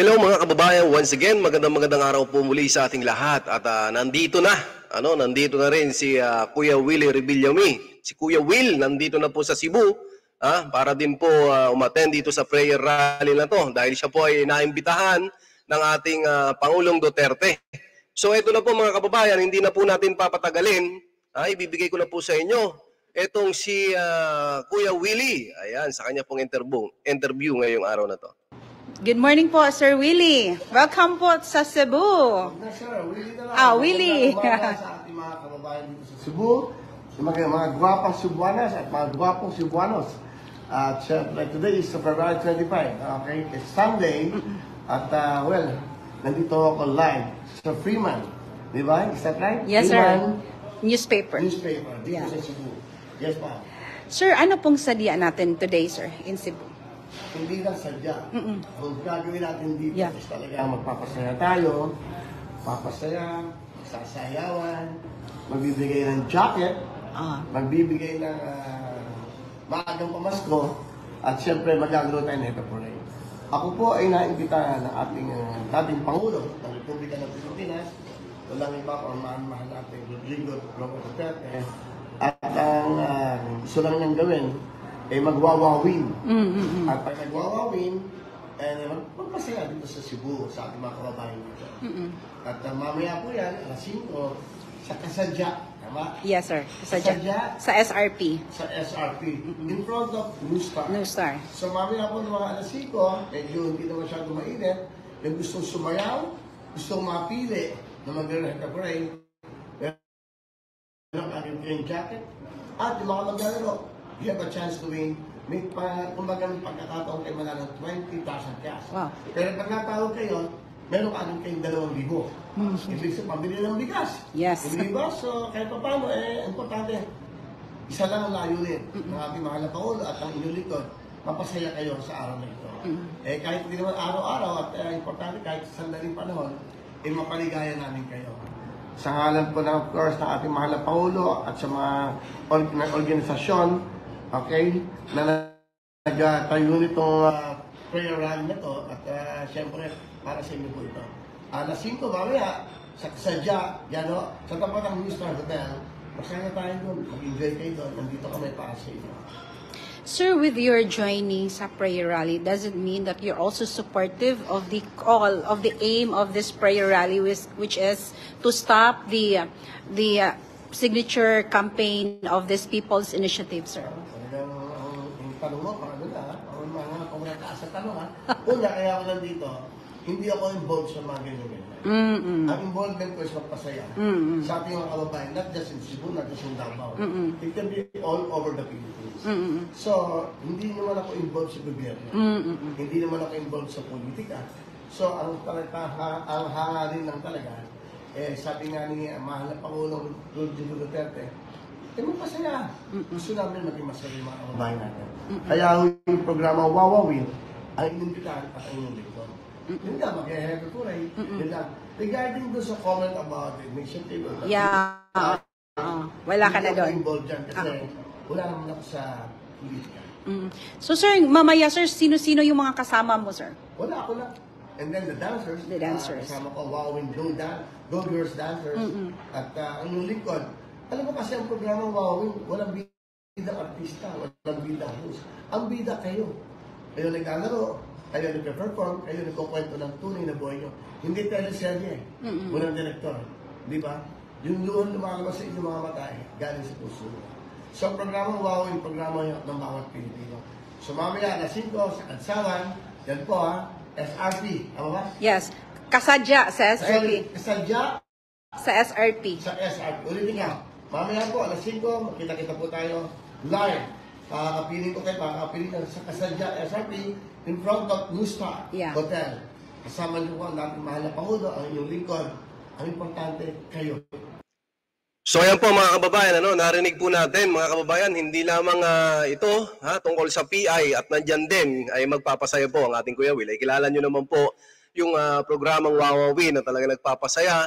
Hello mga kababayan, once again, magandang araw po muli sa ating lahat. At nandito na rin si Kuya Willie Rebillami. Si Kuya Will nandito na po sa Cebu para din po umattend dito sa prayer rally na to dahil siya po ay naimbitahan ng ating Pangulong Duterte. So ito na po mga kababayan, hindi na po natin papatagalin. Ibibigay ko na po sa inyo itong si Kuya Willie. Ayan, sa kanya pong interview ngayong araw na to. Good morning po, Sir Willie. Welcome po sa Cebu. Sir, Willie na lang. Willie. Sa ating mga kababayan dito sa Cebu, sa mga gwapang Cebuanas at mga gwapong Cebuanos. At syempre, today is February 25. Okay, it's Sunday. At nandito ako live sa Freeman. Di ba? Is that right? Yes, Freeman sir. Newspaper. Dito sa Cebu. Yes, ma'am. Sir, ano pong sadya natin today, sir, in Cebu? Hindi lang sadya. Kung gagawin natin dito, is talaga magpapasaya tayo, sasayawan, magbibigay ng jacket, magbibigay ng maagang pamasko, at siyempre magagano tayo na ito po rin. Ako po ay naimbitahan ng ating dating Pangulo ng Republika ng Pilipinas, walang iba o mahal natin, Rodrigo Duterte, at ang gusto lang niyang gawin, ay magwawawin. At pag nagwawawin, magpasaya dito sa Cebu, sa ating mga kababayan dito. At mamaya po yan, alas 5, sa Kasadya. Tama? Yes, sir. Kasadya. Sa SRP. Sa SRP. In front of New Star. New Star. So mamaya po ng mga alas 5, medyo hindi na masyado mainit, yung gustong sumayaw, gustong mapili na mag-recapray, meron aking green jacket, at yung mga maglalaro, you have a chance to win. May kumbaga ng pagkakataon kayo manalo ng 20,000 cash. Wow. Pero pag natawag kayo, meron kagad kayong 2,000. Ibig sabihin, pambili ng bigas. Yes. Di ba? So, kahit pa paano, importante, isa lang ang layunin ng ating mahal na Pangulo at ang inyong likod, mapasaya kayo sa araw na ito. Kahit hindi naman araw-araw at importante, kahit sa sandaling panahon, mapaligaya namin kayo. Sa ngalan po ng, of course, ng ating mahal na Pangulo at sa mga organisasyon, okay, na nagtayo nitong prayer rally na to at siyempre para sa inyo po ito. Alas 5 mamaya sa Kasadya, sa tapat ng New Star Hotel, masaya tayo doon, mag-enjoy kayo doon, nandito kami para sa inyo. Sir, with your joining sa prayer rally, does it mean that you're also supportive of the call, of the aim of this prayer rally, which is to stop the signature campaign of this People's Initiative, sir? Ang tanong mo, paano na, kung nataas sa tanong una, kaya ako nandito, hindi ako involved sa mga ganyan. Ang involvement ko is magpasaya sa ating mga kababayan, not just in Cebu, not just in Davao. It can be all over the Philippines. So, hindi naman ako involved sa gobyerno. Hindi naman ako involved sa politika. So, ang hangarin lang talaga, sabi nga ni mahal na Pangulong Rodrigo Duterte, magpasaya. Gusto namin maging masaya yung mga kababayan natin. Kaya yung programa Wawawin, ang inimbitahan at ang inyong lingkod. Yun lang, mag-head to ray. Yun lang. Regarding doon sa comment about the initiative, wala ka na doon. Hindi ako involved dyan kasi wala naman ako sa politika. So sir, mamaya sir, sino-sino yung mga kasama mo, sir? Wala ako lang. And then the dancers. Kasama ko, Wawawin Go Girls Dancers. At ang inyong lingkod, alam mo kasi ang programa Wawawin, walang bidang artista, walang bidang host. Ang bida kayo. Kayo naglalaro, kayo nagpe-perform, kayo nagkukwento ng tunay na buhay nyo. Hindi teleserye, walang direktor. Di ba? Yung doon lumalabas sa inyong mga mata, galing sa puso. So ang programa Wawawin, programa ng bawat Pilipino. So mamaya, alas 5 sa Kadsawan, yan po SRP, tama ba? Yes. Kasadya sa SRP. Kasadya? Sa SRP. Sa SRP. Ulitin nga. Mamaya po, alas 5, makita-kita po tayo live. Makakapiling ko kayo, makakapiling sa Kasadya SRP in front of New Star Hotel. Kasama niyo po ang dating mahal na Pangulo, ang inyong lingkod. Ang importante, kayo. So ayan po mga kababayan, narinig po natin mga kababayan, hindi lamang ito tungkol sa PI at nandyan din ay magpapasaya po ang ating Kuya Will. Ay kilala nyo naman po yung programang Wawawin na talagang nagpapasaya,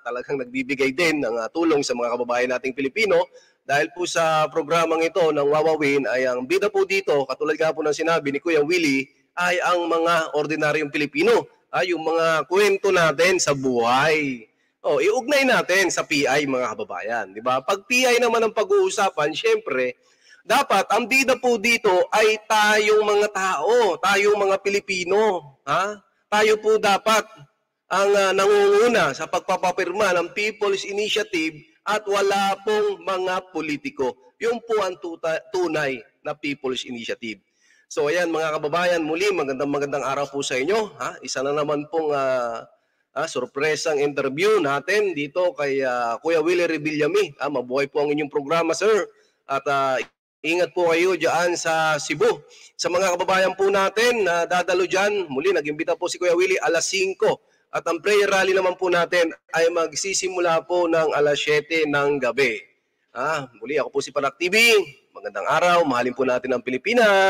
talagang nagbibigay din ng tulong sa mga kababayan nating Pilipino. Dahil po sa programang ito ng Wawawin ay ang bida po dito, katulad nga po ng sinabi ni Kuya Willie, ay ang mga ordinaryong Pilipino, yung mga kwento natin sa buhay. Iugnay natin sa PI mga kababayan, di ba? Pag PI naman ang pag-uusapan, syempre, dapat ang bida po dito ay tayong mga tao, tayong mga Pilipino, ha? Tayo po dapat ang nangunguna sa pagpapapirma ng People's Initiative at wala pong mga politiko. Yun po ang tunay na People's Initiative. So ayan mga kababayan, muli magandang araw po sa inyo. Ha? Isa na naman pong sorpresang interview natin dito kay Kuya Willie Rebillame. Mabuhay po ang inyong programa, sir. At ingat po kayo dyan sa Cebu. Sa mga kababayan po natin na dadalo dyan, muli nag-imbita po si Kuya Willie alas 5. At ang prayer rally naman po natin ay magsisimula po ng alas 7 ng gabi. Muli ako po si Panak TV. Magandang araw, mahalin po natin ang Pilipinas.